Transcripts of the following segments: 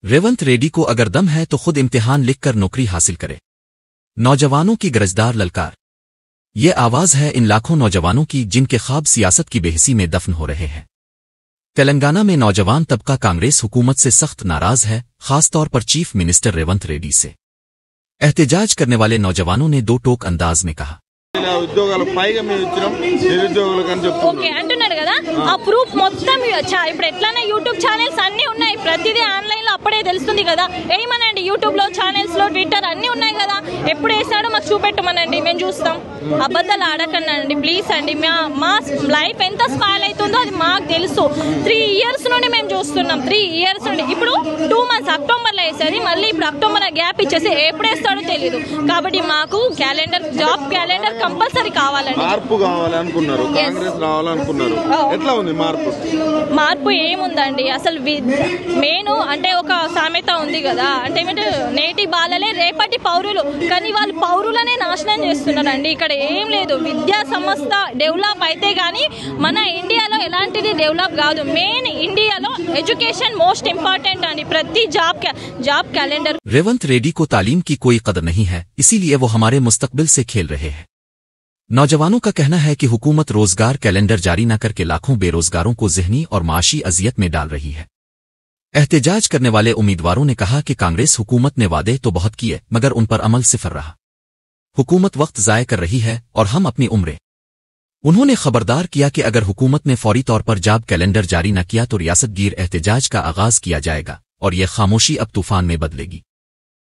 रेवंत रेड्डी को अगर दम है तो खुद इम्तिहान लिखकर नौकरी हासिल करे। नौजवानों की गरजदार ललकार। ये आवाज है इन लाखों नौजवानों की जिनके ख्वाब सियासत की बेहिसी में दफन हो रहे हैं। तेलंगाना में नौजवान तबका कांग्रेस हुकूमत से सख्त नाराज है, खासतौर पर चीफ मिनिस्टर रेवंत रेड्डी से। एहतजाज करने वाले नौजवानों ने दो टोक अंदाज में कहा। ఓకే అంటున్నాడు కదా, ఆ ప్రూఫ్ మొత్తం ఇప్పుడు ఎట్లానే యూట్యూబ్ ఛానల్స్ అన్ని ఉన్నాయి, ప్రతిదీ ఆన్లైన్ లో అప్పుడే తెలుస్తుంది కదా. ఏమనండి యూట్యూబ్ లో, ఛానల్స్ లో, ట్విట్టర్ అన్ని ఉన్నాయి కదా, ఎప్పుడు వేసాడో మాకు చూపెట్టమనండి, మేము చూస్తాం. అబద్ధాలు ఆడకనండి ప్లీజ్ అండి. మా లైఫ్ ఎంత స్పాయిల్ అవుతుందో అది మాకు తెలుసు. 3 years నుండి మేము చూస్తున్నాం, 3 years నుండి. ఇప్పుడు 2 months అక్టోబర్లో వేసేది, మళ్ళీ ఇప్పుడు అక్టోబర్ గ్యాప్ ఇచ్చేసి ఎప్పుడు వేస్తాడో తెలియదు. కాబట్టి మాకు క్యాలెండర్, జాబ్ క్యాలెండర్ కంపల్సరీ కావాలండి. మార్పు కావాలనుకున్నారు, కాంగ్రెస్ రావాలనుకున్నారు. ఎట్లా ఉంది మార్పు? మార్పు ఏముందండి అసలు. మెయిన్ అంటే ఒక సామెత ఉంది కదా, అంటే ఏమంటే నేటి బాలలే రేపటి పౌరులు, కానీ వాళ్ళు పౌరులనే నాశనం చేస్తున్నారండి. ఇక్కడ ఏం లేదు, విద్యా సంస్థ డెవలప్ అయితే గానీ మన ఇండియాలో ఎలాంటిది డెవలప్ కాదు. మెయిన్ ఇండియాలో ఎడ్యుకేషన్ మోస్ట్ ఇంపార్టెంట్ అండి. ప్రతి జాబ్ कैलेंडर। रेवंत रेड्डी को तालीम की कोई कदर नहीं है, इसीलिए वो हमारे मुस्तकबिल से खेल रहे हैं। नौजवानों का कहना है कि हुकूमत रोजगार कैलेंडर जारी न करके लाखों बेरोजगारों को ज़हनी और माशी अजियत में डाल रही है। एहतजाज करने वाले उम्मीदवारों ने कहा कि कांग्रेस हुकूमत ने वादे तो बहुत किए मगर उन पर अमल सिफर रहा। हुकूमत वक्त ज़ाय कर रही है और हम अपनी उम्रें। उन्होंने खबरदार किया कि अगर हुकूमत ने फौरी तौर पर जॉब कैलेंडर जारी न किया तो रियासत गिर एहतजाज का आगाज किया जाएगा और यह खामोशी अब तूफान में बदलेगी।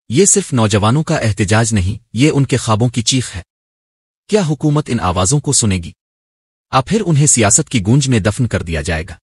ये सिर्फ नौजवानों का एहतजाज नहीं, ये उनके ख्वाबों की चीख है। क्या हुकूमत इन आवाजों को सुनेगी? अब फिर उन्हें सियासत की गूंज में दफन कर दिया जाएगा?